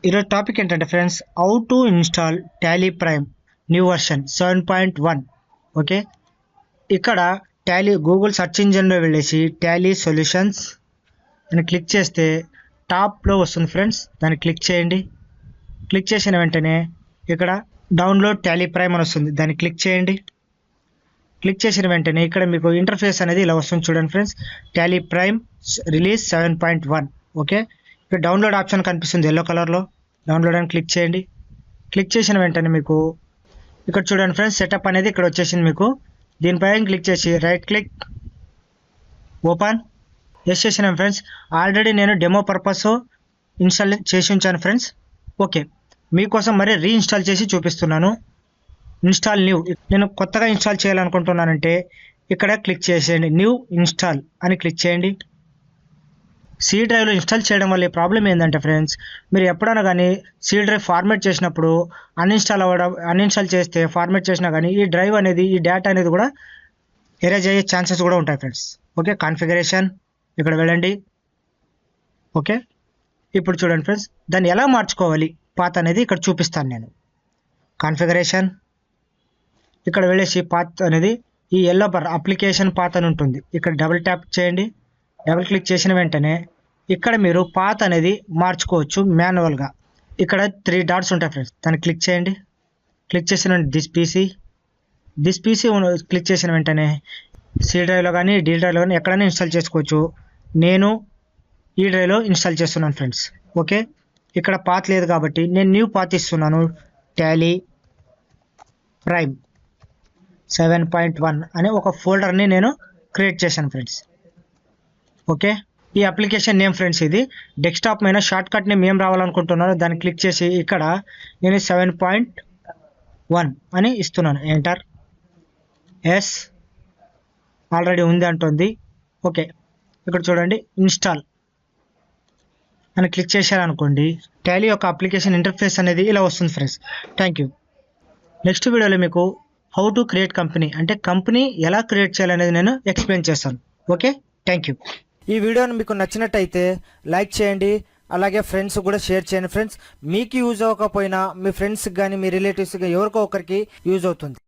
ఈరోజు టాపిక్ ఏంటంటే friends, how to install Tally prime new version 7.1. Okay, ఇక్కడ Tally Google search ఇంజిన్లో వెళ్ళేసి Tally solutions అని క్లిక్ చేస్తే టాప్లో వస్తుంది ఫ్రెండ్స్. దాన్ని క్లిక్ చేయండి. క్లిక్ చేసిన వెంటనే ఇక్కడ డౌన్లోడ్ టాలీ ప్రైమ్ అని వస్తుంది. దాన్ని క్లిక్ చేయండి. క్లిక్ చేసిన వెంటనే ఇక్కడ మీకు ఇంటర్ఫేస్ అనేది ఇలా వస్తుంది చూడండి friends. Tally prime release 7.1. Okay, ఇక్కడ డౌన్లోడ్ ఆప్షన్ కనిపిస్తుంది ఎల్లో కలర్లో. డౌన్లోడ్ అని క్లిక్ చేయండి. క్లిక్ చేసిన వెంటనే మీకు ఇక్కడ చూడండి ఫ్రెండ్స్, సెటప్ అనేది ఇక్కడ వచ్చేసింది మీకు. దీనిపైన క్లిక్ చేసి రైట్ క్లిక్ ఓపెన్ ఎస్ చేసిన ఫ్రెండ్స్. ఆల్రెడీ నేను డెమో పర్పస్ ఇన్స్టాల్ చేసి ఉంచాను ఫ్రెండ్స్. ఓకే, మీకోసం మరి రీఇన్స్టాల్ చేసి చూపిస్తున్నాను. ఇన్స్టాల్ న్యూ, నేను కొత్తగా ఇన్స్టాల్ చేయాలనుకుంటున్నానంటే ఇక్కడ క్లిక్ చేసేయండి. న్యూ ఇన్స్టాల్ అని క్లిక్ చేయండి. సి డ్రైవ్లో ఇన్స్టాల్ చేయడం వల్ల ప్రాబ్లం ఏంటంటే ఫ్రెండ్స్, మీరు ఎప్పుడైనా కానీ సి డ్రైవ్ ఫార్మేట్ చేసినప్పుడు అన్ఇన్స్టాల్ చేస్తే ఫార్మేట్ చేసినా కానీ ఈ డ్రైవ్ అనేది, ఈ డేటా అనేది కూడా ఎరేజ్ అయ్యే ఛాన్సెస్ కూడా ఉంటాయి ఫ్రెండ్స్. ఓకే, కాన్ఫిగరేషన్ ఇక్కడ వెళ్ళండి. ఓకే, ఇప్పుడు చూడండి ఫ్రెండ్స్, దాన్ని ఎలా మార్చుకోవాలి పాత్ అనేది ఇక్కడ చూపిస్తాను నేను. కాన్ఫిగరేషన్ ఇక్కడ వెళ్ళేసి పాత్ అనేది ఈ ఎల్లో బార్ అప్లికేషన్ పాత్ అని ఉంటుంది. ఇక్కడ డబుల్ ట్యాప్ చేయండి. డబుల్ క్లిక్ చేసిన వెంటనే ఇక్కడ మీరు పాత్ అనేది మార్చుకోవచ్చు మాన్యువల్గా. ఇక్కడ 3 డాట్స్ ఉంటాయి ఫ్రెండ్స్. దాన్ని క్లిక్ చేయండి. క్లిక్ చేసిన దిస్ పీసీ క్లిక్ చేసిన వెంటనే సి డ్రైవ్లో కానీ డి డ్రైవ్లో కానీ ఎక్కడైనా ఇన్స్టాల్ చేసుకోవచ్చు. నేను ఈ డ్రైవ్లో ఇన్స్టాల్ చేస్తున్నాను ఫ్రెండ్స్. ఓకే, ఇక్కడ పాత్ లేదు కాబట్టి నేను న్యూ పాత్ ఇస్తున్నాను. టాలీ ప్రైమ్ 7.1 అనే ఒక ఫోల్డర్ని నేను క్రియేట్ చేశాను ఫ్రెండ్స్. ఓకే, ఈ అప్లికేషన్ నేమ్ ఫ్రెండ్స్, ఇది డెస్క్టాప్ మీద షార్ట్ కట్ నేమ్ ఏం రావాలనుకుంటున్నాను దాన్ని క్లిక్ చేసి ఇక్కడ నేను 7.1 అని ఇస్తున్నాను. ఎంటర్. ఎస్ ఆల్రెడీ ఉంది అంటుంది. ఓకే, ఇక్కడ చూడండి ఇన్స్టాల్ అని క్లిక్ చేశారనుకోండి, టాలీ యొక్క అప్లికేషన్ ఇంటర్ఫేస్ అనేది ఇలా వస్తుంది ఫ్రెండ్స్. Thank you. నెక్స్ట్ వీడియోలో మీకు హౌ టు క్రియేట్ కంపెనీ, అంటే కంపెనీ ఎలా క్రియేట్ చేయాలనేది నేను ఎక్స్ప్లెయిన్ చేస్తాను. Okay, thank you. ఈ వీడియోని మీకు నచ్చినట్టయితే లైక్ చేయండి, అలాగే ఫ్రెండ్స్ కూడా షేర్ చేయండి ఫ్రెండ్స్. మీకు యూజ్ అవ్వకపోయినా మీ ఫ్రెండ్స్కి కానీ మీ రిలేటివ్స్కి ఎవరికో ఒకరికి యూజ్ అవుతుంది.